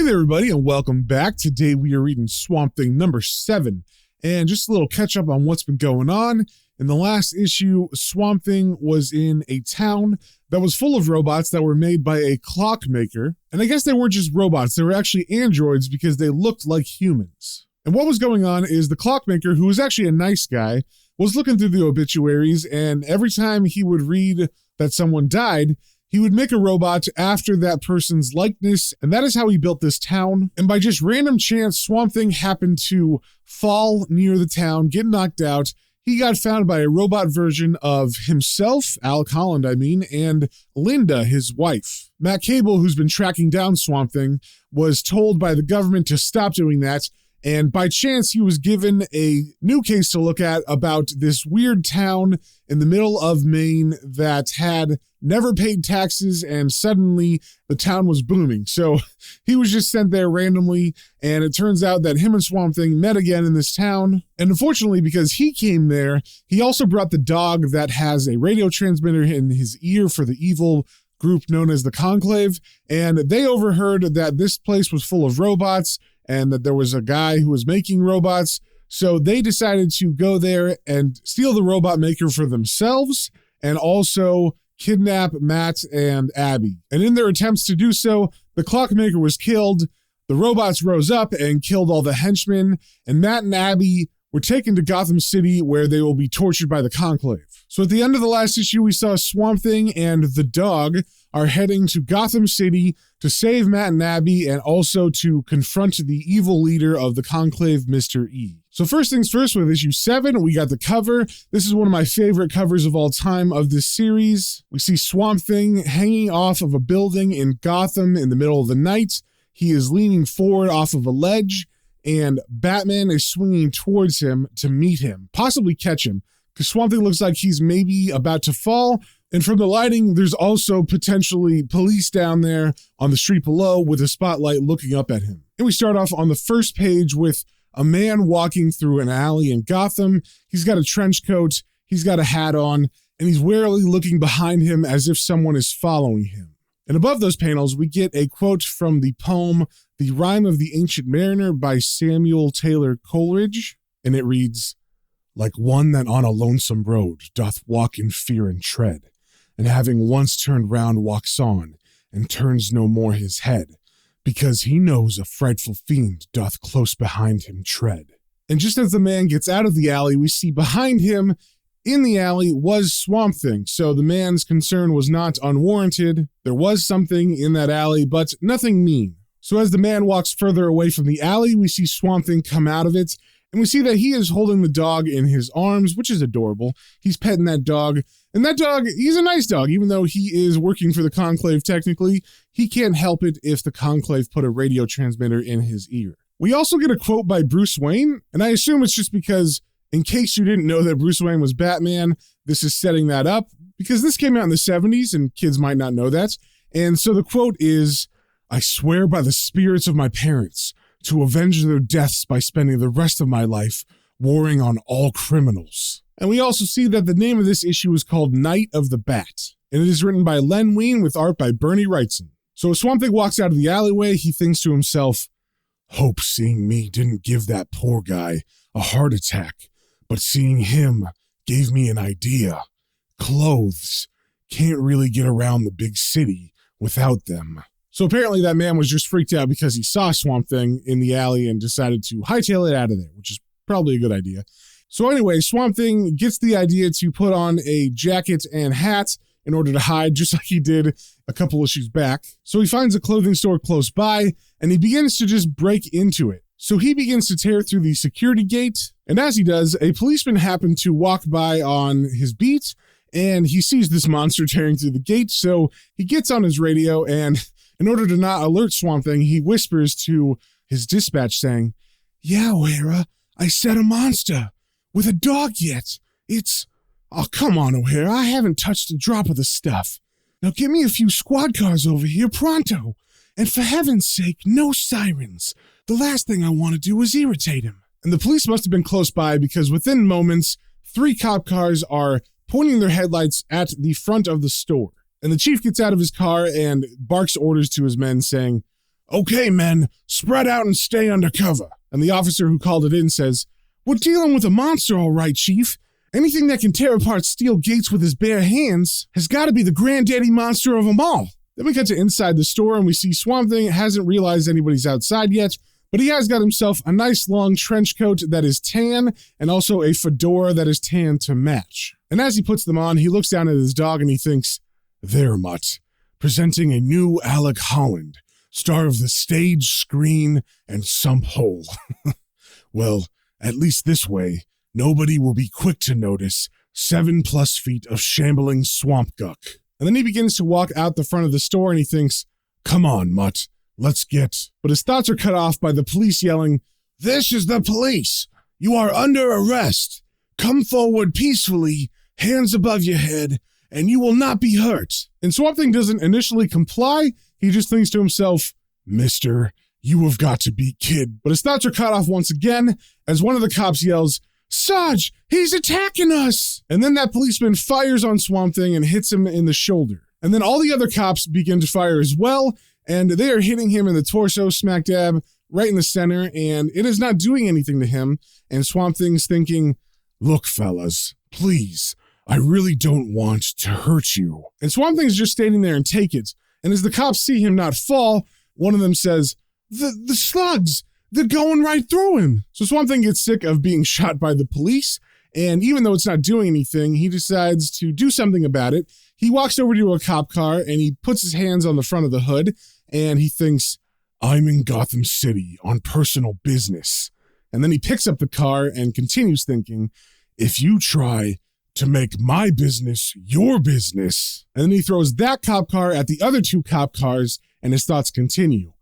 there, everybody, and welcome back. Today we are reading Swamp Thing number 7, and just a little catch up on what's been going on. In the last issue, Swamp Thing was in a town that was full of robots that were made by a clockmaker, and I guess they weren't just robots, they were actually androids because they looked like humans. And what was going on is the clockmaker, who was actually a nice guy, was looking through the obituaries, and every time he would read that someone died, he would make a robot after that person's likeness, and that is how he built this town. And by just random chance, Swamp Thing happened to fall near the town, get knocked out. He got found by a robot version of himself, Alec Holland, and Linda, his wife. Matt Cable, who's been tracking down Swamp Thing, was told by the government to stop doing that. And by chance, he was given a new case to look at about this weird town in the middle of Maine that had never paid taxes, and suddenly the town was booming. So he was just sent there randomly, and it turns out that him and Swamp Thing met again in this town. And unfortunately, because he came there, he also brought the dog that has a radio transmitter in his ear for the evil group known as the Conclave, and they overheard that this place was full of robots and that there was a guy who was making robots. So they decided to go there and steal the robot maker for themselves and also kidnap Matt and Abby. And in their attempts to do so, the clockmaker was killed, the robots rose up and killed all the henchmen, and Matt and Abby were taken to Gotham City where they will be tortured by the Conclave. So at the end of the last issue, we saw Swamp Thing and the dog are heading to Gotham City to save Matt and Abby and also to confront the evil leader of the Conclave, Mr. E. So first things first, with issue 7, we got the cover. This is one of my favorite covers of all time of this series. We see Swamp Thing hanging off of a building in Gotham in the middle of the night. He is leaning forward off of a ledge, and Batman is swinging towards him to meet him, possibly catch him, because Swamp Thing looks like he's maybe about to fall. And from the lighting, there's also potentially police down there on the street below with a spotlight looking up at him. And we start off on the first page with a man walking through an alley in Gotham. He's got a trench coat, he's got a hat on, and he's warily looking behind him as if someone is following him. And above those panels, we get a quote from the poem The Rime of the Ancient Mariner by Samuel Taylor Coleridge, and it reads, "Like one that on a lonesome road doth walk in fear and tread, and having once turned round walks on, and turns no more his head, because he knows a frightful fiend doth close behind him tread." And just as the man gets out of the alley, we see behind him in the alley was Swamp Thing. So the man's concern was not unwarranted. There was something in that alley, but nothing mean. So as the man walks further away from the alley, we see Swamp Thing come out of it, and we see that he is holding the dog in his arms, which is adorable. He's petting that dog. And that dog, he's a nice dog, even though he is working for the Conclave technically. He can't help it if the Conclave put a radio transmitter in his ear. We also get a quote by Bruce Wayne, and I assume it's just because, in case you didn't know that Bruce Wayne was Batman, this is setting that up, because this came out in the 70s, and kids might not know that. And so the quote is, "I swear by the spirits of my parents to avenge their deaths by spending the rest of my life warring on all criminals." And we also see that the name of this issue is called Night of the Bat, and it is written by Len Wein with art by Bernie Wrightson. So as Swamp Thing walks out of the alleyway, he thinks to himself, "Hope seeing me didn't give that poor guy a heart attack, but seeing him gave me an idea. Clothes. Can't really get around the big city without them." So apparently that man was just freaked out because he saw Swamp Thing in the alley and decided to hightail it out of there, which is probably a good idea. So anyway, Swamp Thing gets the idea to put on a jacket and hat in order to hide, just like he did a couple issues back. So he finds a clothing store close by, and he begins to just break into it. So he begins to tear through the security gate, and as he does, a policeman happens to walk by on his beat, and he sees this monster tearing through the gate, so he gets on his radio, and in order to not alert Swamp Thing, he whispers to his dispatch saying, "Yeah, O'Hara, I said a monster. With a dog yet. Oh, come on, O'Hara. I haven't touched a drop of the stuff. Now get me a few squad cars over here pronto. And for heaven's sake, no sirens. The last thing I want to do is irritate him." And the police must have been close by because within moments, 3 cop cars are pointing their headlights at the front of the store. And the chief gets out of his car and barks orders to his men saying, Okay, men, spread out and stay under cover. And the officer who called it in says, we're dealing with a monster, all right, Chief. Anything that can tear apart steel gates with his bare hands has got to be the granddaddy monster of them all. Then we cut to inside the store and we see Swamp Thing hasn't realized anybody's outside yet, but he has got himself a nice long trench coat that is tan and also a fedora that is tan to match. And as he puts them on, he looks down at his dog and he thinks, there, Mutt, presenting a new Alec Holland, star of the stage, screen, and sump hole. Well, at least this way, nobody will be quick to notice 7+ feet of shambling swamp guck. And then he begins to walk out the front of the store and he thinks, come on, Mutt, let's get... But his thoughts are cut off by the police yelling, this is the police. You are under arrest. Come forward peacefully, hands above your head, and you will not be hurt. And Swamp Thing doesn't initially comply. He just thinks to himself, mister, you have got to be kid. But his thoughts are cut off once again as one of the cops yells, Sarge, he's attacking us! And then that policeman fires on Swamp Thing and hits him in the shoulder. And then all the other cops begin to fire as well, and they are hitting him in the torso, smack dab, right in the center, and it is not doing anything to him. And Swamp Thing's thinking, look, fellas, please, I really don't want to hurt you. And Swamp Thing's just standing there and take it. And as the cops see him not fall, one of them says, the slugs, they're going right through him. So Swamp Thing gets sick of being shot by the police, and even though it's not doing anything, he decides to do something about it. He walks over to a cop car, and he puts his hands on the front of the hood, and he thinks, I'm in Gotham City on personal business. And then he picks up the car and continues thinking, if you try to make my business your business. And then he throws that cop car at the other two cop cars, and his thoughts continue.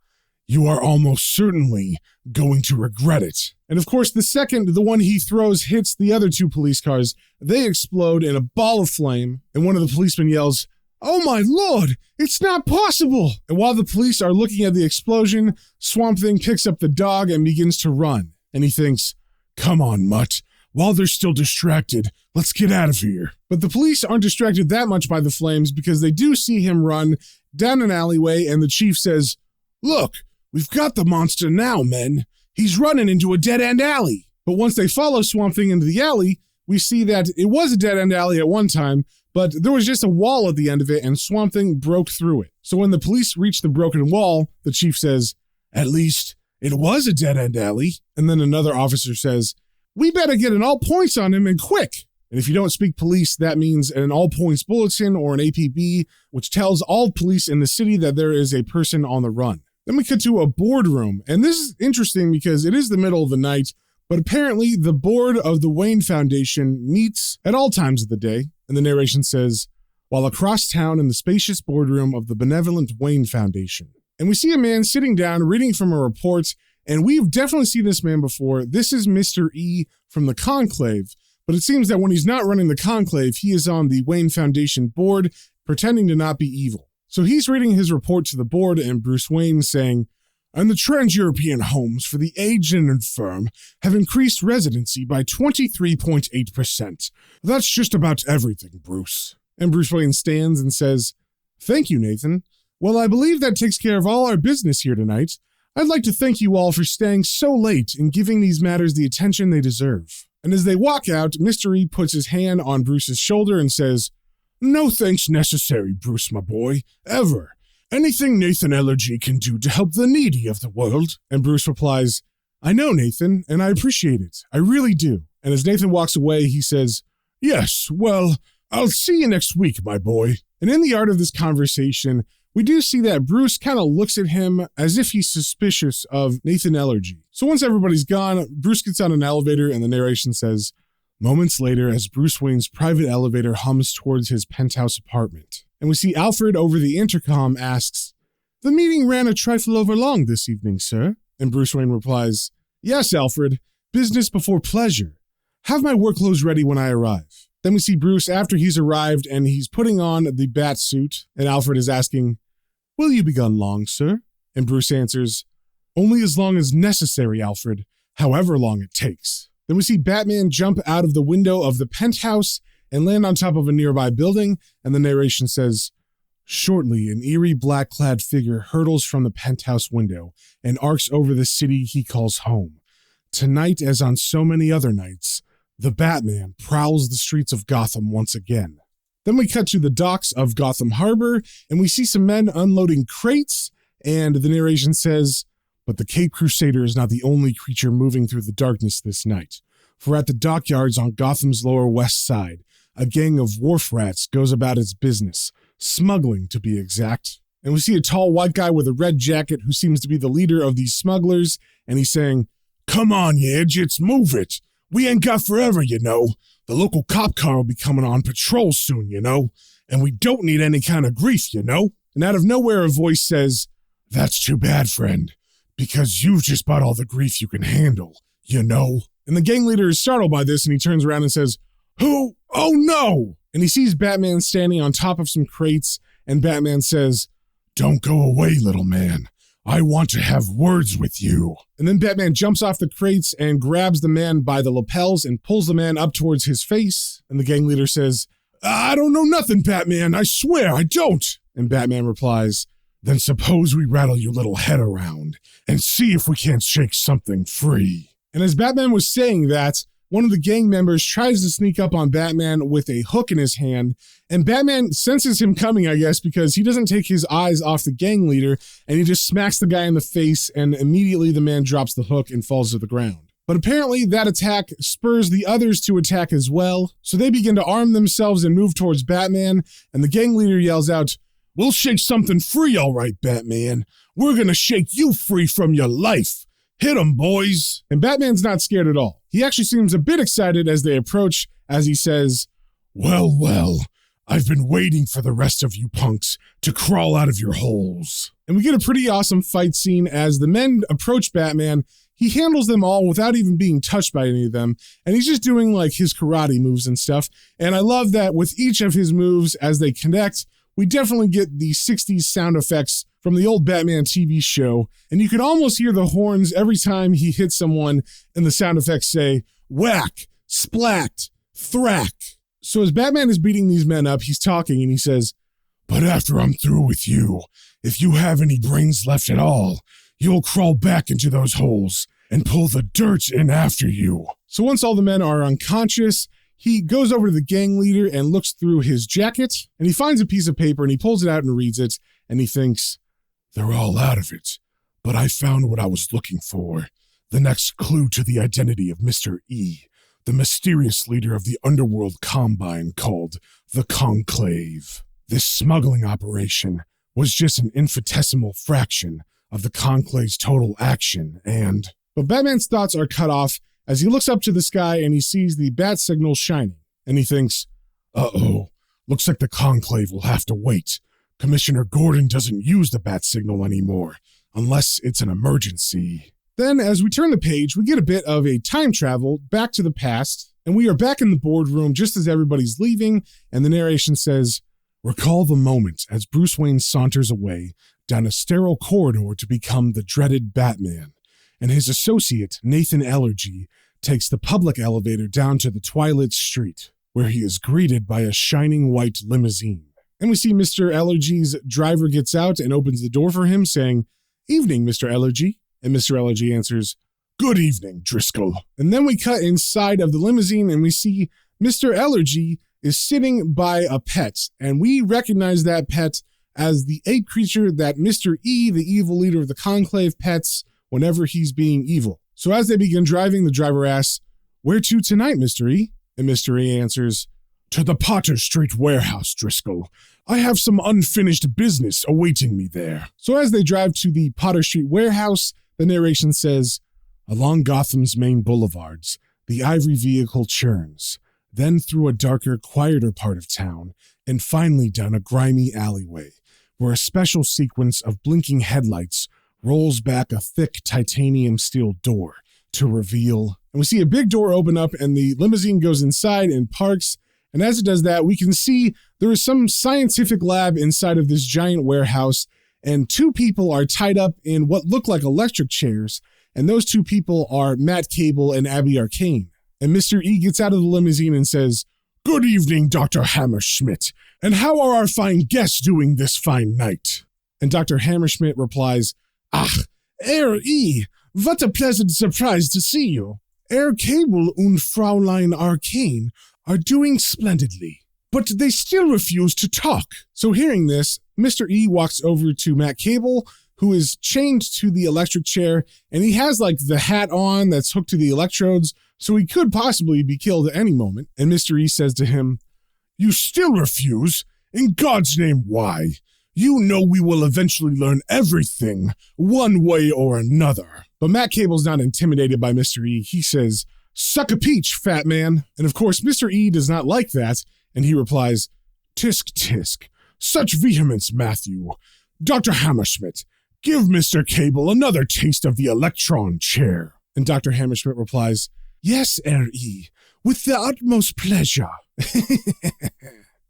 You are almost certainly going to regret it. And of course, the second the one he throws hits the other two police cars, they explode in a ball of flame, and one of the policemen yells, oh my lord, it's not possible! And while the police are looking at the explosion, Swamp Thing picks up the dog and begins to run. And he thinks, come on, Mutt, while they're still distracted, let's get out of here. But the police aren't distracted that much by the flames because they do see him run down an alleyway, and the chief says, look, we've got the monster now, men. He's running into a dead-end alley. But once they follow Swamp Thing into the alley, we see that it was a dead-end alley at one time, but there was just a wall at the end of it, and Swamp Thing broke through it. So when the police reach the broken wall, the chief says, at least it was a dead-end alley. And then another officer says, we better get an all points on him and quick. And if you don't speak police, that means an all points bulletin or an APB, which tells all police in the city that there is a person on the run. Then we cut to a boardroom, and this is interesting because it is the middle of the night, but apparently the board of the Wayne Foundation meets at all times of the day, and the narration says, while across town in the spacious boardroom of the benevolent Wayne Foundation. And we see a man sitting down reading from a report, and we've definitely seen this man before. This is Mr. E from the Conclave, but it seems that when he's not running the Conclave, he is on the Wayne Foundation board, pretending to not be evil. So he's reading his report to the board, and Bruce Wayne saying, and the trans-European homes for the aged and infirm have increased residency by 23.8%. That's just about everything, Bruce. And Bruce Wayne stands and says, thank you, Nathan. Well, I believe that takes care of all our business here tonight. I'd like to thank you all for staying so late and giving these matters the attention they deserve. And as they walk out, Mr. E puts his hand on Bruce's shoulder and says, no thanks necessary, Bruce, my boy, ever. Anything Nathan Ellergy can do to help the needy of the world. And Bruce replies, I know, Nathan, and I appreciate it. I really do. And as Nathan walks away, he says, yes, well, I'll see you next week, my boy. And in the art of this conversation, we do see that Bruce kind of looks at him as if he's suspicious of Nathan Ellergy. So once everybody's gone, Bruce gets on an elevator and the narration says, moments later as Bruce Wayne's private elevator hums towards his penthouse apartment. And we see Alfred over the intercom asks, the meeting ran a trifle over long this evening, sir. And Bruce Wayne replies, yes, Alfred, business before pleasure. Have my work clothes ready when I arrive. Then we see Bruce after he's arrived and he's putting on the bat suit, and Alfred is asking, will you be gone long, sir? And Bruce answers, only as long as necessary, Alfred, however long it takes. Then we see Batman jump out of the window of the penthouse and land on top of a nearby building, and the narration says, Shortly, an eerie black-clad figure hurtles from the penthouse window and arcs over the city he calls home. Tonight, as on so many other nights, the Batman prowls the streets of Gotham once again. Then we cut to the docks of Gotham Harbor, and we see some men unloading crates, and the narration says, "But the Cape Crusader is not the only creature moving through the darkness this night. For at the dockyards on Gotham's lower west side, a gang of wharf rats goes about its business, smuggling to be exact." And we see a tall white guy with a red jacket who seems to be the leader of these smugglers, and he's saying, "Come on, you idiots, move it. We ain't got forever, you know. The local cop car will be coming on patrol soon, you know. And we don't need any kind of grief, you know." And out of nowhere, a voice says, "That's too bad, friend, because you've just bought all the grief you can handle, you know." And the gang leader is startled by this, and he turns around and says, "Who? Oh no!" And he sees Batman standing on top of some crates, and Batman says, "Don't go away, little man. I want to have words with you." And then Batman jumps off the crates and grabs the man by the lapels and pulls the man up towards his face. And the gang leader says, "I don't know nothing, Batman. I swear I don't." And Batman replies, "Then suppose we rattle your little head around and see if we can't shake something free." And as Batman was saying that, one of the gang members tries to sneak up on Batman with a hook in his hand, and Batman senses him coming, I guess, because he doesn't take his eyes off the gang leader, and he just smacks the guy in the face, and immediately the man drops the hook and falls to the ground. But apparently that attack spurs the others to attack as well, so they begin to arm themselves and move towards Batman, and the gang leader yells out, "We'll shake something free, all right, Batman. We're gonna shake you free from your life. Hit 'em, boys." And Batman's not scared at all. He actually seems a bit excited as they approach, as he says, well, I've been waiting for the rest of you punks to crawl out of your holes." And we get a pretty awesome fight scene as the men approach Batman. He handles them all without even being touched by any of them, and he's just doing like his karate moves and stuff. And I love that with each of his moves as they connect, we definitely get the 60s sound effects from the old Batman TV show, and you can almost hear the horns every time he hits someone, and the sound effects say, whack, splat, thrack. So as Batman is beating these men up, he's talking, and he says, "But after I'm through with you, if you have any brains left at all, you'll crawl back into those holes and pull the dirt in after you." So once all the men are unconscious, he goes over to the gang leader and looks through his jacket, and he finds a piece of paper, and he pulls it out and reads it, and he thinks, "They're all out of it, but I found what I was looking for, the next clue to the identity of Mr. E, the mysterious leader of the underworld combine called the Conclave. This smuggling operation was just an infinitesimal fraction of the Conclave's total action, and..." But Batman's thoughts are cut off as he looks up to the sky and he sees the bat signal shining, and he thinks, uh-oh, looks like the Conclave will have to wait. Commissioner Gordon doesn't use the bat signal anymore, unless it's an emergency. Then, as we turn the page, we get a bit of a time travel back to the past, and we are back in the boardroom just as everybody's leaving, and the narration says, "Recall the moment as Bruce Wayne saunters away down a sterile corridor to become the dreaded Batman, and his associate, Nathan Allergy, takes the public elevator down to the Twilit Street, where he is greeted by a shining white limousine. And we see Mr. Allergy's driver gets out and opens the door for him, saying, "Evening, Mr. Allergy." And Mr. Allergy answers, "Good evening, Driscoll." And then we cut inside of the limousine and we see Mr. Allergy is sitting by a pet, and we recognize that pet as the ape creature that Mr. E, the evil leader of the Conclave, pets whenever he's being evil. So as they begin driving, the driver asks, "Where to tonight, Mr. E?" And Mr. E answers, "To the Potter Street warehouse, Driscoll. I have some unfinished business awaiting me there." So as they drive to the Potter Street warehouse, the narration says, "Along Gotham's main boulevards, the ivory vehicle churns, then through a darker, quieter part of town, and finally down a grimy alleyway, where a special sequence of blinking headlights rolls back a thick titanium steel door to reveal..." And we see a big door open up, and the limousine goes inside and parks. And as it does that, we can see there is some scientific lab inside of this giant warehouse, and two people are tied up in what look like electric chairs, and those two people are Matt Cable and Abby Arcane. And Mr. E gets out of the limousine and says, "Good evening, Dr. Hammerschmidt. And how are our fine guests doing this fine night? And Dr. Hammerschmidt replies, Ach, Herr E., what a pleasant surprise to see you. Herr Cable und Fraulein Arcane are doing splendidly, but they still refuse to talk. So hearing this, Mr. E walks over to Matt Cable, who is chained to the electric chair, and he has like the hat on that's hooked to the electrodes, so he could possibly be killed at any moment. And Mr. E says to him, You still refuse? In God's name, why? You know we will eventually learn everything, one way or another. But Matt Cable's not intimidated by Mr. E. He says, Suck a peach, fat man. And of course, Mr. E does not like that, and he replies, Tisk, tisk. Such vehemence, Matthew. Dr. Hammerschmidt, give Mr. Cable another taste of the electron chair. And Dr. Hammerschmidt replies, Yes, Herr E., with the utmost pleasure.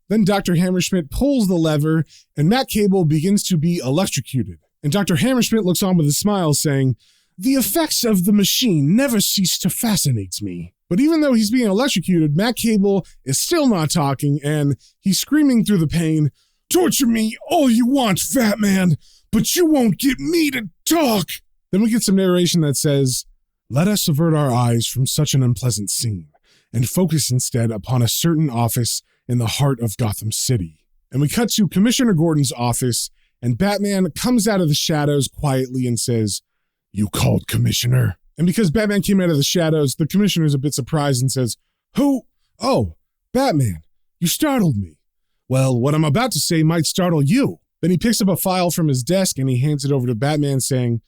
Then Dr. Hammerschmidt pulls the lever, and Matt Cable begins to be electrocuted. And Dr. Hammerschmidt looks on with a smile, saying, The effects of the machine never cease to fascinate me. But even though he's being electrocuted, Matt Cable is still not talking, and he's screaming through the pain, Torture me all you want, fat man, but you won't get me to talk. Then we get some narration that says, Let us avert our eyes from such an unpleasant scene, and focus instead upon a certain office in the heart of Gotham City. And we cut to Commissioner Gordon's office, and Batman comes out of the shadows quietly and says, You called, Commissioner? And because Batman came out of the shadows, the Commissioner's a bit surprised and says, Who? Oh, Batman, you startled me. Well, what I'm about to say might startle you. Then he picks up a file from his desk and he hands it over to Batman saying,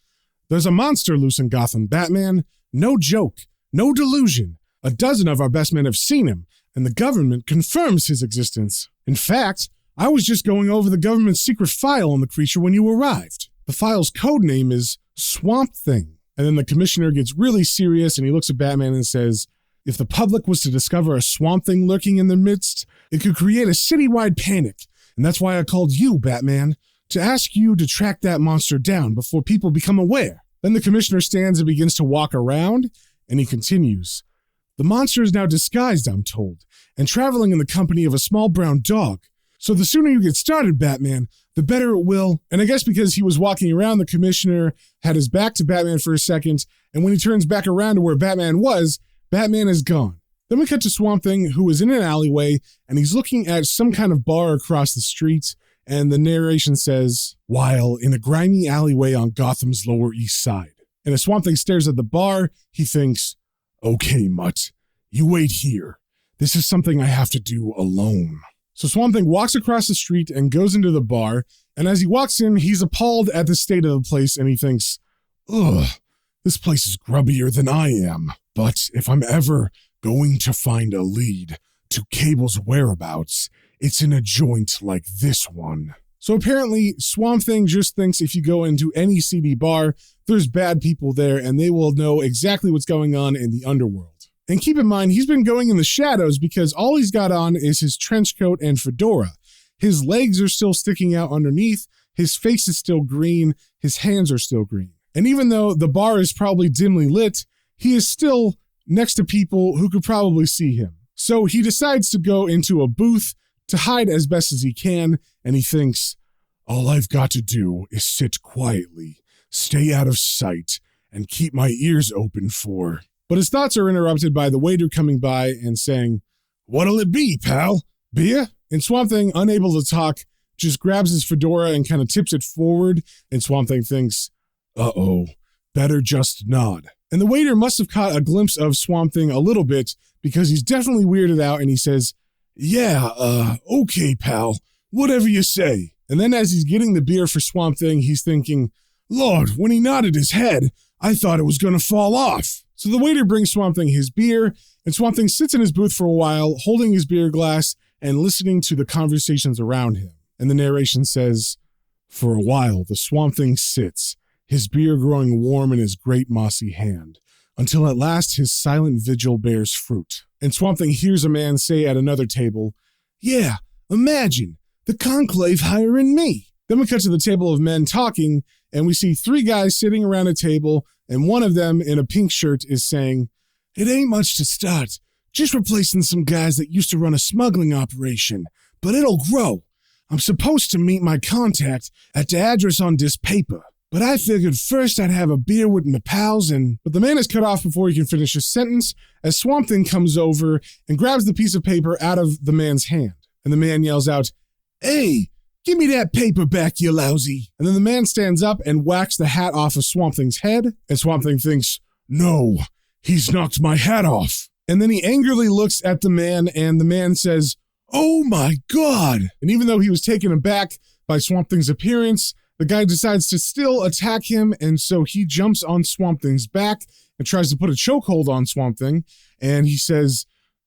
There's a monster loose in Gotham, Batman. No joke, no delusion. A dozen of our best men have seen him, and the government confirms his existence. In fact, I was just going over the government's secret file on the creature when you arrived. The file's code name is Swamp Thing. And then the Commissioner gets really serious and he looks at Batman and says, If the public was to discover a Swamp Thing lurking in their midst, it could create a citywide panic. And that's why I called you, Batman, to ask you to track that monster down before people become aware. Then the Commissioner stands and begins to walk around, and he continues. The monster is now disguised, I'm told, and traveling in the company of a small brown dog. So the sooner you get started, Batman, the better it will. And I guess because he was walking around, the Commissioner had his back to Batman for a second, and when he turns back around to where Batman was, Batman is gone. Then we cut to Swamp Thing, who is in an alleyway, and he's looking at some kind of bar across the street, and the narration says, While in a grimy alleyway on Gotham's Lower East Side. And as Swamp Thing stares at the bar, he thinks, Okay, Mutt, you wait here. This is something I have to do alone. So Swamp Thing walks across the street and goes into the bar, and as he walks in, he's appalled at the state of the place, and he thinks, Ugh, this place is grubbier than I am. But if I'm ever going to find a lead to Cable's whereabouts, it's in a joint like this one. So apparently, Swamp Thing just thinks if you go into any seedy bar, there's bad people there, and they will know exactly what's going on in the underworld. And keep in mind, he's been going in the shadows because all he's got on is his trench coat and fedora. His legs are still sticking out underneath, his face is still green, his hands are still green. And even though the bar is probably dimly lit, he is still next to people who could probably see him. So he decides to go into a booth to hide as best as he can, and he thinks, all I've got to do is sit quietly, stay out of sight, and keep my ears open for... But his thoughts are interrupted by the waiter coming by and saying, What'll it be, pal? Beer? And Swamp Thing, unable to talk, just grabs his fedora and kind of tips it forward, and Swamp Thing thinks, Uh-oh, better just nod. And the waiter must have caught a glimpse of Swamp Thing a little bit because he's definitely weirded out, and he says, Yeah, okay, pal, whatever you say. And then as he's getting the beer for Swamp Thing, he's thinking, Lord, when he nodded his head, I thought it was going to fall off. So the waiter brings Swamp Thing his beer, and Swamp Thing sits in his booth for a while, holding his beer glass and listening to the conversations around him. And the narration says, For a while, the Swamp Thing sits, his beer growing warm in his great mossy hand, until at last his silent vigil bears fruit. And Swamp Thing hears a man say at another table, Yeah, imagine, the Conclave hiring me. Then we cut to the table of men talking, and we see three guys sitting around a table, and one of them in a pink shirt is saying, It ain't much to start, just replacing some guys that used to run a smuggling operation, but it'll grow. I'm supposed to meet my contact at the address on this paper. But I figured first I'd have a beer with my pals and... But the man is cut off before he can finish his sentence as Swamp Thing comes over and grabs the piece of paper out of the man's hand. And the man yells out, "Hey, give me that paper back, you lousy." And then the man stands up and whacks the hat off of Swamp Thing's head. And Swamp Thing thinks, "No, he's knocked my hat off." And then he angrily looks at the man and the man says, "Oh my God." And even though he was taken aback by Swamp Thing's appearance, the guy decides to still attack him, and so he jumps on Swamp Thing's back and tries to put a chokehold on Swamp Thing, and he says,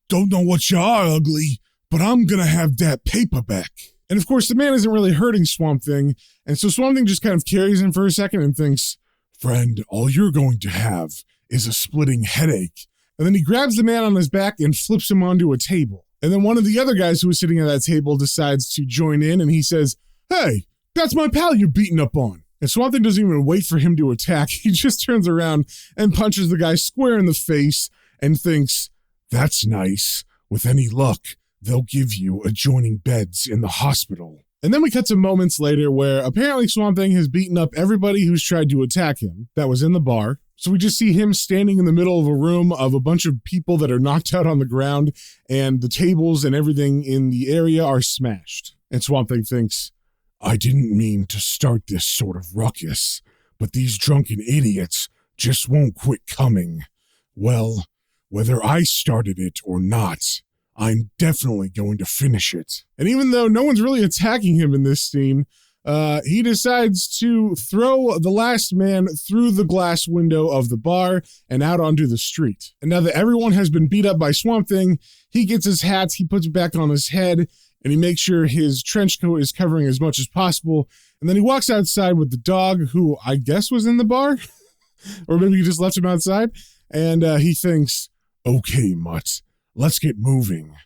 "Don't know what you are, ugly, but I'm gonna have that paper back." And of course, the man isn't really hurting Swamp Thing, and so Swamp Thing just kind of carries him for a second and thinks, "Friend, all you're going to have is a splitting headache." And then he grabs the man on his back and flips him onto a table. And then one of the other guys who was sitting at that table decides to join in, and he says, "Hey, that's my pal you're beating up on." And Swamp Thing doesn't even wait for him to attack. He just turns around and punches the guy square in the face and thinks, "That's nice. With any luck, they'll give you adjoining beds in the hospital." And then we cut to moments later where apparently Swamp Thing has beaten up everybody who's tried to attack him that was in the bar. So we just see him standing in the middle of a room of a bunch of people that are knocked out on the ground, and the tables and everything in the area are smashed. And Swamp Thing thinks, "I didn't mean to start this sort of ruckus, but these drunken idiots just won't quit coming. Well, whether I started it or not, I'm definitely going to finish it." And even though no one's really attacking him in this scene, he decides to throw the last man through the glass window of the bar and out onto the street. And now that everyone has been beat up by Swamp Thing, he gets his hat, he puts it back on his head, and he makes sure his trench coat is covering as much as possible. And then he walks outside with the dog, who I guess was in the bar, or maybe he just left him outside. And he thinks, "Okay, Mutt, let's get moving.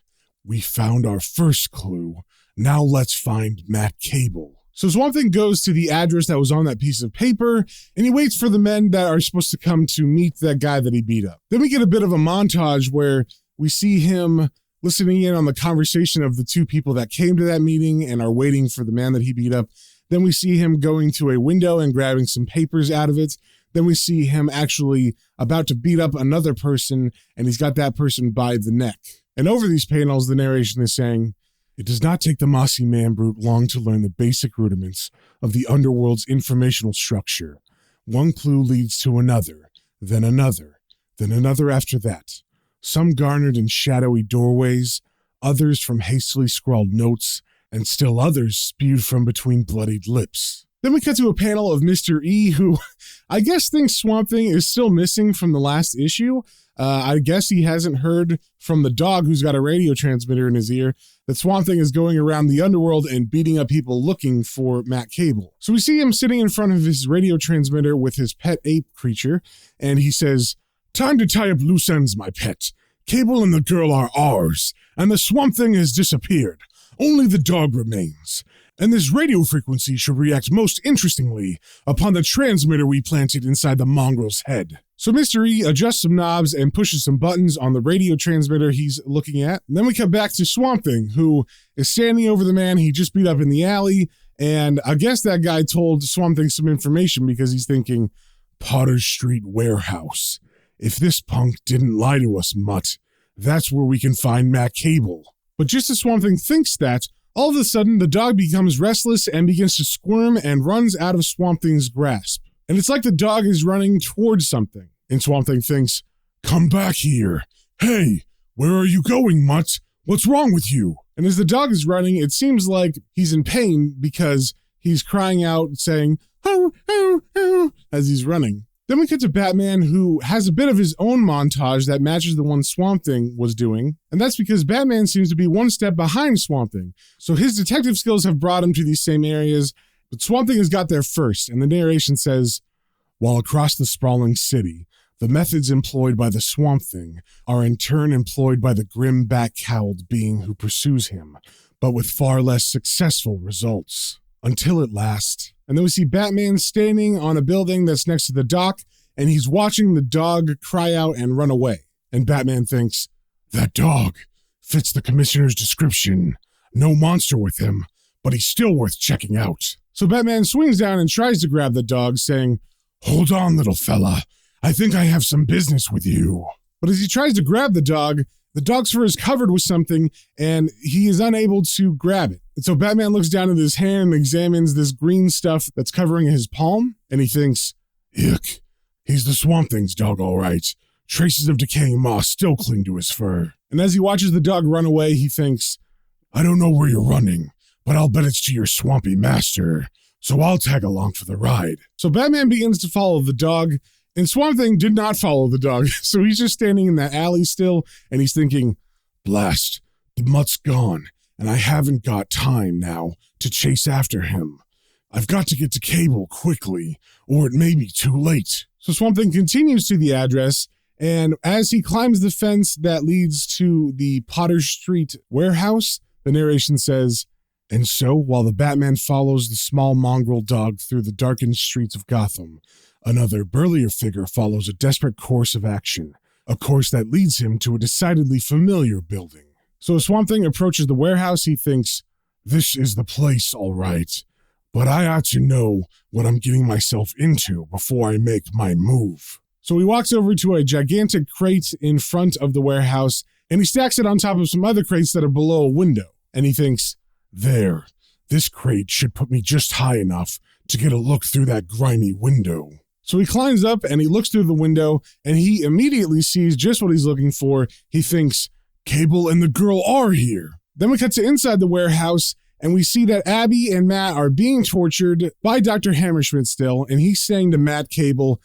We found our first clue. Now let's find Matt Cable." So Swamp Thing goes to the address that was on that piece of paper, and he waits for the men that are supposed to come to meet that guy that he beat up. Then we get a bit of a montage where we see him listening in on the conversation of the two people that came to that meeting and are waiting for the man that he beat up. Then we see him going to a window and grabbing some papers out of it. Then we see him actually about to beat up another person, and he's got that person by the neck. And over these panels, the narration is saying, "It does not take the mossy man brute long to learn the basic rudiments of the underworld's informational structure. One clue leads to another, then another after that. Some garnered in shadowy doorways, others from hastily scrawled notes, and still others spewed from between bloodied lips." Then we cut to a panel of Mr. E, who I guess thinks Swamp Thing is still missing from the last issue. I guess he hasn't heard from the dog who's got a radio transmitter in his ear that Swamp Thing is going around the underworld and beating up people looking for Matt Cable. So we see him sitting in front of his radio transmitter with his pet ape creature, and he says, "Time to tie up loose ends, my pet. Cable and the girl are ours, and the Swamp Thing has disappeared. Only the dog remains. And this radio frequency should react most interestingly upon the transmitter we planted inside the mongrel's head." So Mr. E adjusts some knobs and pushes some buttons on the radio transmitter he's looking at. And then we come back to Swamp Thing, who is standing over the man he just beat up in the alley. And I guess that guy told Swamp Thing some information because he's thinking, "Potter Street Warehouse. If this punk didn't lie to us, Mutt, that's where we can find Matt Cable." But just as Swamp Thing thinks that, all of a sudden the dog becomes restless and begins to squirm and runs out of Swamp Thing's grasp. And it's like the dog is running towards something. And Swamp Thing thinks, "Come back here. Hey, where are you going, Mutt? What's wrong with you?" And as the dog is running, it seems like he's in pain because he's crying out, saying, "Oh, oh, oh," as he's running. Then we cut to Batman, who has a bit of his own montage that matches the one Swamp Thing was doing. And that's because Batman seems to be one step behind Swamp Thing. So his detective skills have brought him to these same areas, but Swamp Thing has got there first. And the narration says, "While across the sprawling city, the methods employed by the Swamp Thing are in turn employed by the grim bat-cowled being who pursues him, but with far less successful results. Until at last..." And then we see Batman standing on a building that's next to the dock, and he's watching the dog cry out and run away. And Batman thinks, "That dog fits the commissioner's description. No monster with him, but he's still worth checking out. So Batman swings down and tries to grab the dog, saying, Hold on, little fella. I think I have some business with you. But as he tries to grab the dog's fur is covered with something, and he is unable to grab it. And so Batman looks down at his hand and examines this green stuff that's covering his palm, and he thinks, Ick. He's the Swamp Thing's dog, all right. Traces of decaying moss still cling to his fur. And as he watches the dog run away, he thinks, I don't know where you're running, but I'll bet it's to your swampy master, so I'll tag along for the ride. So Batman begins to follow the dog, and Swamp Thing did not follow the dog. So he's just standing in that alley still, and he's thinking, Blast, the mutt's gone, and I haven't got time now to chase after him. I've got to get to Cable quickly, or it may be too late. So Swamp Thing continues to the address, and as he climbs the fence that leads to the Potter Street warehouse, the narration says, And so, while the Batman follows the small mongrel dog through the darkened streets of Gotham, another burlier figure follows a desperate course of action, a course that leads him to a decidedly familiar building. So as Swamp Thing approaches the warehouse, he thinks, This is the place, all right, but I ought to know what I'm getting myself into before I make my move. So he walks over to a gigantic crate in front of the warehouse, and he stacks it on top of some other crates that are below a window. And he thinks, There, this crate should put me just high enough to get a look through that grimy window. So he climbs up and he looks through the window, and he immediately sees just what he's looking for. He thinks, Cable and the girl are here. Then we cut to inside the warehouse, and we see that Abby and Matt are being tortured by Dr. Hammerschmidt still, and he's saying to Matt Cable,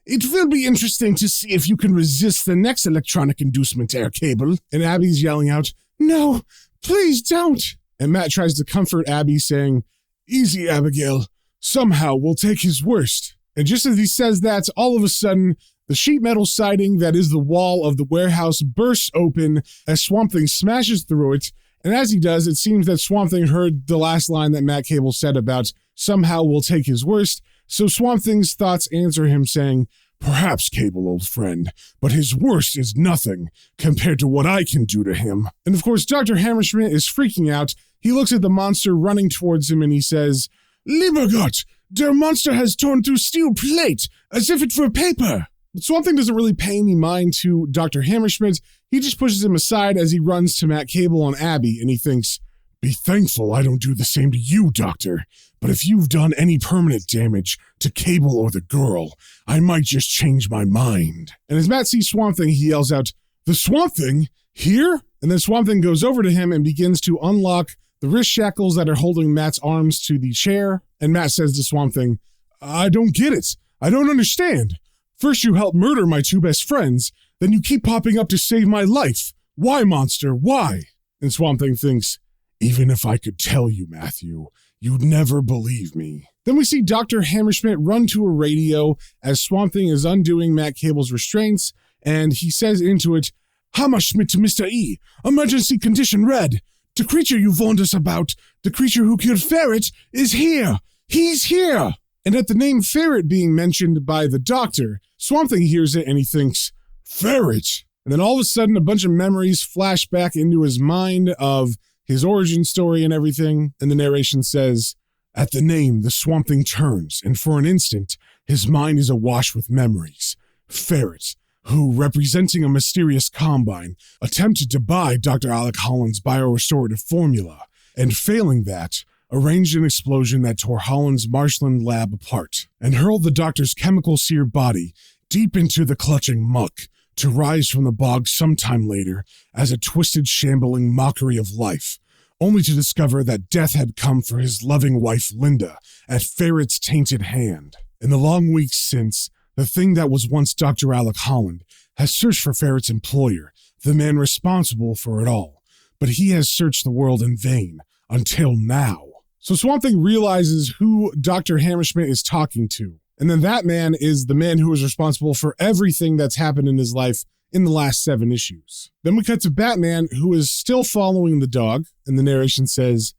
It will be interesting to see if you can resist the next electronic inducement, Air Cable. And Abby's yelling out, No, please don't. And Matt tries to comfort Abby, saying, Easy, Abigail. Somehow we'll take his worst. And just as he says that, all of a sudden, the sheet metal siding that is the wall of the warehouse bursts open as Swamp Thing smashes through it. And as he does, it seems that Swamp Thing heard the last line that Matt Cable said about somehow we'll take his worst. So Swamp Thing's thoughts answer him saying, Perhaps, Cable, old friend, but his worst is nothing compared to what I can do to him. And of course, Dr. Hammerschmidt is freaking out. He looks at the monster running towards him and he says, Lieber Gott, der Monster has torn through steel plate as if it were paper. But Swamp Thing doesn't really pay any mind to Dr. Hammerschmidt. He just pushes him aside as he runs to Matt Cable and Abby, and he thinks, Be thankful I don't do the same to you, Doctor. But if you've done any permanent damage to Cable or the girl, I might just change my mind. And as Matt sees Swamp Thing, he yells out, The Swamp Thing? Here? And then Swamp Thing goes over to him and begins to unlock the wrist shackles that are holding Matt's arms to the chair. And Matt says to Swamp Thing, I don't get it. I don't understand. First you help murder my two best friends, then you keep popping up to save my life. Why, monster? Why? And Swamp Thing thinks, Even if I could tell you, Matthew, you'd never believe me. Then we see Dr. Hammerschmidt run to a radio as Swamp Thing is undoing Matt Cable's restraints, and he says into it, Hammerschmidt to Mr. E. Emergency condition red. The creature you warned us about, the creature who killed Ferret, is here. He's here. And at the name Ferret being mentioned by the doctor, Swamp Thing hears it and he thinks, Ferret. And then all of a sudden, a bunch of memories flash back into his mind of his origin story and everything. And the narration says, At the name, the Swamp Thing turns, and for an instant, his mind is awash with memories. Ferret, who, representing a mysterious combine, attempted to buy Dr. Alec Holland's biorestorative formula, and failing that, arranged an explosion that tore Holland's marshland lab apart, and hurled the doctor's chemical-seared body deep into the clutching muck, to rise from the bog sometime later as a twisted, shambling mockery of life, only to discover that death had come for his loving wife Linda at Ferret's tainted hand. In the long weeks since, the thing that was once Dr. Alec Holland has searched for Ferret's employer, the man responsible for it all, but he has searched the world in vain, until now. So Swamp Thing realizes who Dr. Hammerschmidt is talking to. And then that man is the man who is responsible for everything that's happened in his life in the last 7 issues. Then we cut to Batman, who is still following the dog, and the narration says,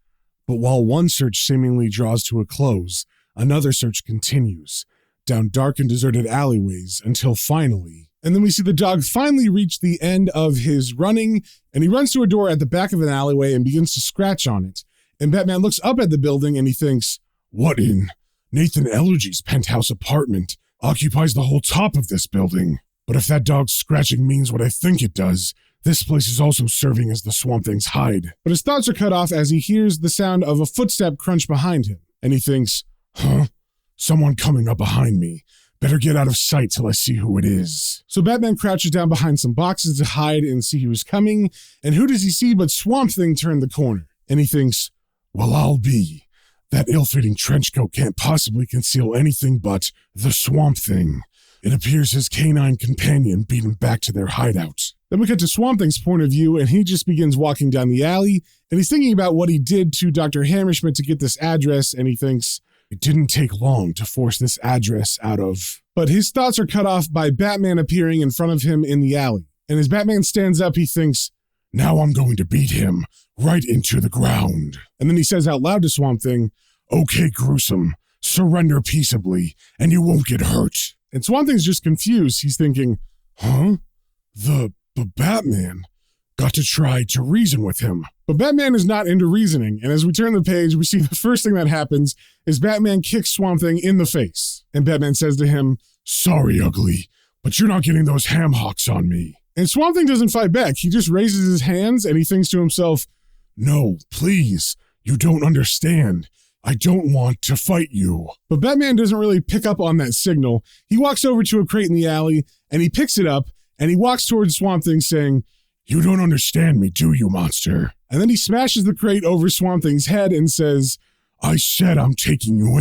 But while one search seemingly draws to a close, another search continues. down dark and deserted alleyways until finally. And then we see the dog finally reach the end of his running, and he runs to a door at the back of an alleyway and begins to scratch on it. And Batman looks up at the building and he thinks, what in Nathan Ellergy's penthouse apartment occupies the whole top of this building? But if that dog's scratching means what I think it does, this place is also serving as the Swamp Thing's hide. But his thoughts are cut off as he hears the sound of a footstep crunch behind him. And he thinks, someone coming up behind me. Better get out of sight till I see who it is. So Batman crouches down behind some boxes to hide and see who's coming. And who does he see but Swamp Thing turn the corner? And he thinks, well, I'll be. That ill-fitting trench coat can't possibly conceal anything but the Swamp Thing. It appears his canine companion beat him back to their hideout. Then we cut to Swamp Thing's point of view, and he just begins walking down the alley, and he's thinking about what he did to Dr. Hammerschmidt to get this address, and he thinks, it didn't take long to force this address out of. But his thoughts are cut off by Batman appearing in front of him in the alley. And as Batman stands up, he thinks, now I'm going to beat him right into the ground. And then he says out loud to Swamp Thing, okay, Gruesome, surrender peaceably, and you won't get hurt. And Swamp Thing's just confused. He's thinking, The Batman got to try to reason with him. But Batman is not into reasoning, and as we turn the page, we see the first thing that happens is Batman kicks Swamp Thing in the face. And Batman says to him, sorry, Ugly, but you're not getting those ham hocks on me. And Swamp Thing doesn't fight back. He just raises his hands, and he thinks to himself, no, please, you don't understand. I don't want to fight you. But Batman doesn't really pick up on that signal. He walks over to a crate in the alley, and he picks it up, and he walks towards Swamp Thing saying, you don't understand me, do you, monster? And then he smashes the crate over Swamp Thing's head and says, I said I'm taking you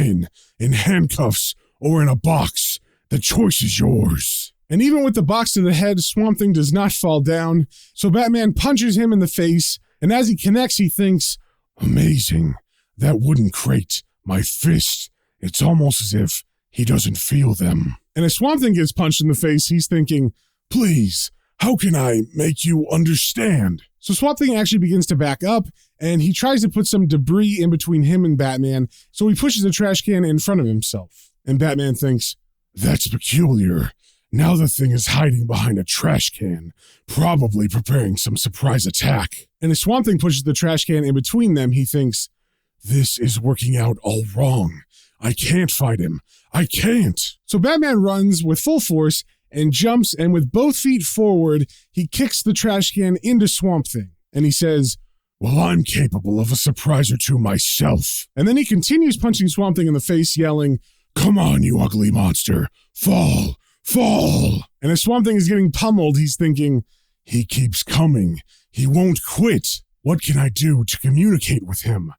in handcuffs or in a box. The choice is yours. And even with the box to the head, Swamp Thing does not fall down. So Batman punches him in the face, and as he connects, he thinks, amazing. That wooden crate, my fist, it's almost as if he doesn't feel them. And as Swamp Thing gets punched in the face, he's thinking, please, how can I make you understand? So Swamp Thing actually begins to back up, and he tries to put some debris in between him and Batman, so he pushes a trash can in front of himself. And Batman thinks, that's peculiar. Now the thing is hiding behind a trash can, probably preparing some surprise attack. And as Swamp Thing pushes the trash can in between them, he thinks, this is working out all wrong. I can't fight him. I can't. So Batman runs with full force and jumps, and with both feet forward, he kicks the trash can into Swamp Thing. And he says, well, I'm capable of a surprise or two myself. And then he continues punching Swamp Thing in the face, yelling, come on, you ugly monster. Fall, fall. And as Swamp Thing is getting pummeled, he's thinking, he keeps coming. He won't quit. What can I do to communicate with him?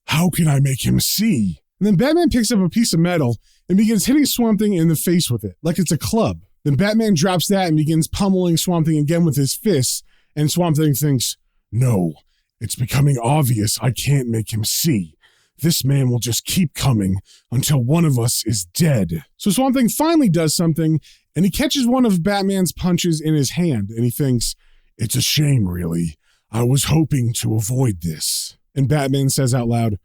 How can I make him see? And then Batman picks up a piece of metal and begins hitting Swamp Thing in the face with it, like it's a club. Then Batman drops that and begins pummeling Swamp Thing again with his fists, and Swamp Thing thinks, no, it's becoming obvious I can't make him see. This man will just keep coming until one of us is dead. So Swamp Thing finally does something, and he catches one of Batman's punches in his hand, and he thinks, it's a shame, really. I was hoping to avoid this. And Batman says out loud,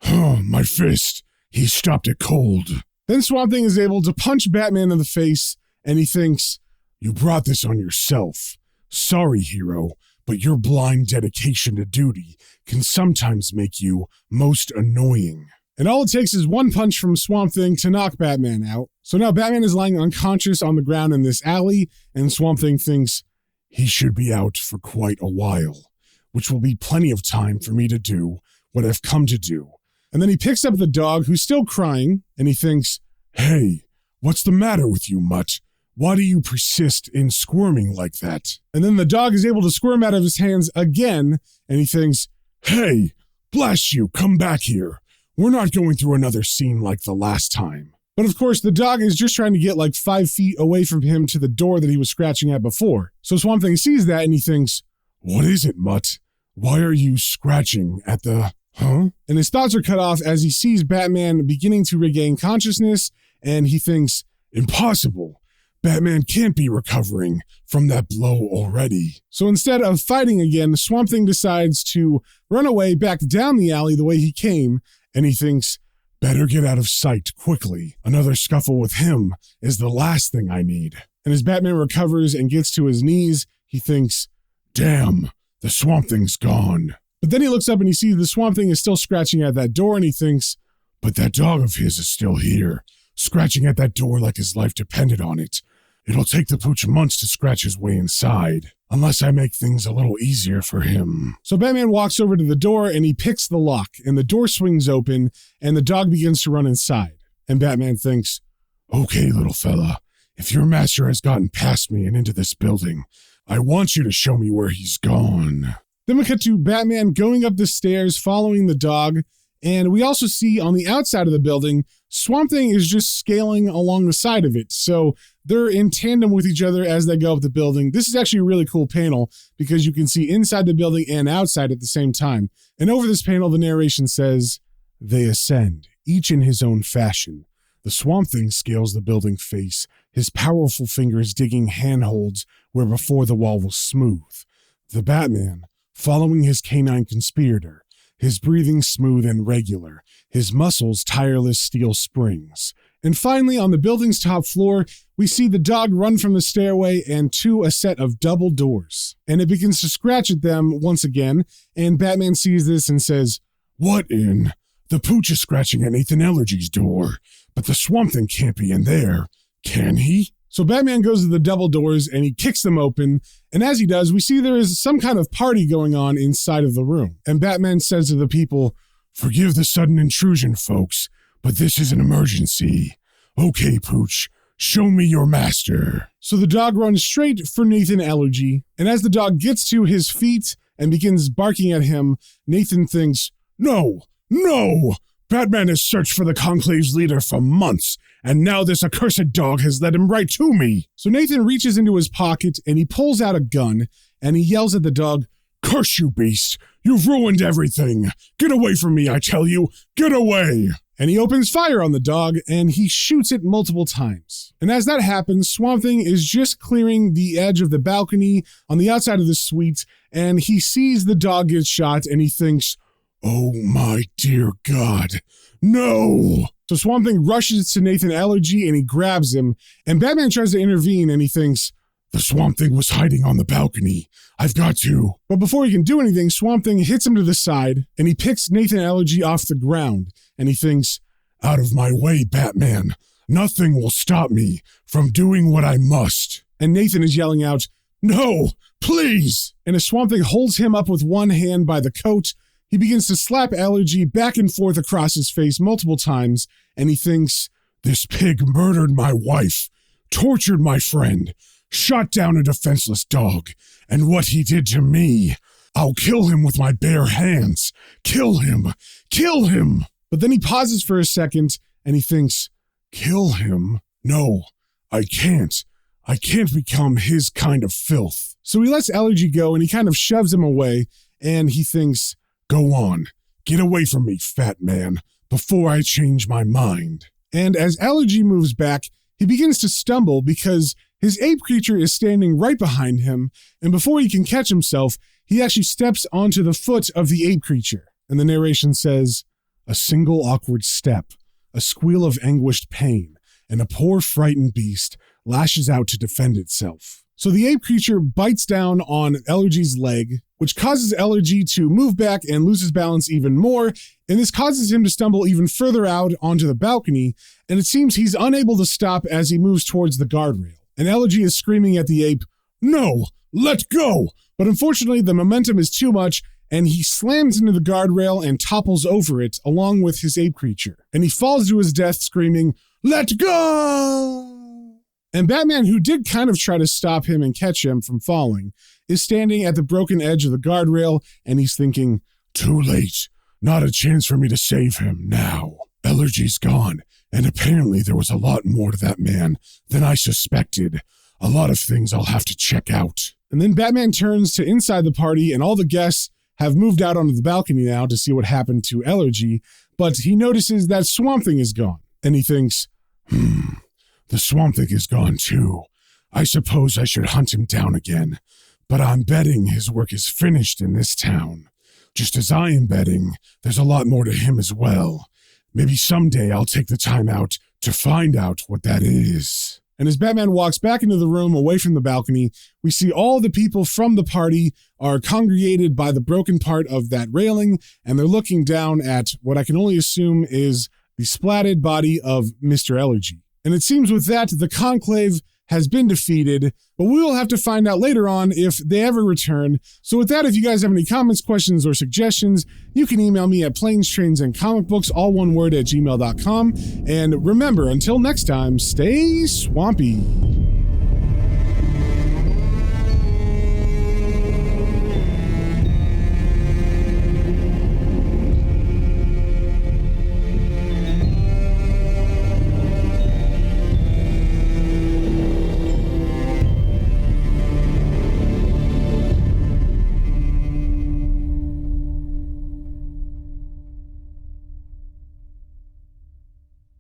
my fist. He stopped it cold. Then Swamp Thing is able to punch Batman in the face, and he thinks, you brought this on yourself. Sorry, hero, but your blind dedication to duty can sometimes make you most annoying. And all it takes is one punch from Swamp Thing to knock Batman out. So now Batman is lying unconscious on the ground in this alley, and Swamp Thing thinks he should be out for quite a while, which will be plenty of time for me to do what I've come to do. And then he picks up the dog, who's still crying, and he thinks, hey, what's the matter with you, Mutt? Why do you persist in squirming like that? And then the dog is able to squirm out of his hands again, and he thinks, hey, bless you, come back here. We're not going through another scene like the last time. But of course, the dog is just trying to get like 5 feet away from him to the door that he was scratching at before. So Swamp Thing sees that, and he thinks, what is it, Mutt? Why are you scratching at the... And his thoughts are cut off as he sees Batman beginning to regain consciousness, and he thinks, impossible. Batman can't be recovering from that blow already. So instead of fighting again, Swamp Thing decides to run away back down the alley the way he came, and he thinks, Better get out of sight quickly. Another scuffle with him is the last thing I need. And as Batman recovers and gets to his knees, he thinks, damn, the Swamp Thing's gone. But then he looks up and he sees the Swamp Thing is still scratching at that door, and he thinks, but that dog of his is still here, scratching at that door like his life depended on it. It'll take the pooch months to scratch his way inside, unless I make things a little easier for him. So Batman walks over to the door and he picks the lock, and the door swings open and the dog begins to run inside. And Batman thinks, okay, little fella, if your master has gotten past me and into this building, I want you to show me where he's gone. Then we cut to Batman going up the stairs following the dog, and we also see on the outside of the building, Swamp Thing is just scaling along the side of it. So they're in tandem with each other as they go up the building. This is actually a really cool panel because you can see inside the building and outside at the same time. And over this panel, the narration says, they ascend, each in his own fashion. The Swamp Thing scales the building face, his powerful fingers digging handholds where before the wall was smooth. The Batman, following his canine conspirator, his breathing smooth and regular, his muscles tireless steel springs. And finally, on the building's top floor, we see the dog run from the stairway and to a set of double doors. And it begins to scratch at them once again, and Batman sees this and says, what in? The pooch is scratching at Nathan Ellergy's door, but the Swamp Thing can't be in there, can he? So Batman goes to the double doors and he kicks them open, and as he does, we see there is some kind of party going on inside of the room. And Batman says to the people, forgive the sudden intrusion, folks, but this is an emergency. Okay, Pooch, show me your master. So the dog runs straight for Nathan Ellergy, and as the dog gets to his feet and begins barking at him, Nathan thinks, no! Batman has searched for the Conclave's leader for months, and now this accursed dog has led him right to me. So Nathan reaches into his pocket and he pulls out a gun and he yells at the dog, curse you, beast! You've ruined everything! Get away from me, I tell you! Get away! And he opens fire on the dog and he shoots it multiple times. And as that happens, Swamp Thing is just clearing the edge of the balcony on the outside of the suite, and he sees the dog get shot and he thinks, oh my dear God, no! So Swamp Thing rushes to Nathan Ellergy and he grabs him, and Batman tries to intervene and he thinks, the Swamp Thing was hiding on the balcony. I've got to. But before he can do anything, Swamp Thing hits him to the side and he picks Nathan Ellergy off the ground and he thinks, out of my way, Batman. Nothing will stop me from doing what I must. And Nathan is yelling out, no, please! And as Swamp Thing holds him up with one hand by the coat, he begins to slap Ellergy back and forth across his face multiple times, and he thinks, this pig murdered my wife, tortured my friend, shot down a defenseless dog, and what he did to me, I'll kill him with my bare hands. Kill him! Kill him! But then he pauses for a second, and he thinks, kill him? No, I can't. I can't become his kind of filth. So he lets Ellergy go, and he kind of shoves him away, and he thinks, go on, get away from me, fat man, before I change my mind. And as Ellergy moves back, he begins to stumble because his ape creature is standing right behind him, and before he can catch himself, he actually steps onto the foot of the ape creature. And the narration says, a single awkward step, a squeal of anguished pain, and a poor frightened beast lashes out to defend itself. So the ape creature bites down on Ellergy's leg, which causes Ellergy to move back and lose his balance even more, and this causes him to stumble even further out onto the balcony, and it seems he's unable to stop as he moves towards the guardrail. And Ellergy is screaming at the ape, no, let go! But unfortunately, the momentum is too much, and he slams into the guardrail and topples over it along with his ape creature. And he falls to his death screaming, let go! And Batman, who did kind of try to stop him and catch him from falling, is standing at the broken edge of the guardrail, and he's thinking, too late. Not a chance for me to save him now. Ellergy's gone, and apparently there was a lot more to that man than I suspected. A lot of things I'll have to check out. And then Batman turns to inside the party, and all the guests have moved out onto the balcony now to see what happened to Ellergy, but he notices that Swamp Thing is gone, and he thinks, the Swamp Thing is gone too. I suppose I should hunt him down again, but I'm betting his work is finished in this town. Just as I am betting, there's a lot more to him as well. Maybe someday I'll take the time out to find out what that is. And as Batman walks back into the room away from the balcony, we see all the people from the party are congregated by the broken part of that railing, and they're looking down at what I can only assume is the splatted body of Mr. Allergy. And it seems with that, the Conclave has been defeated, but we will have to find out later on if they ever return. So with that, if you guys have any comments, questions, or suggestions, you can email me at planestrains.and-comicbooks, all one word, @gmail.com. And remember, until next time, stay swampy.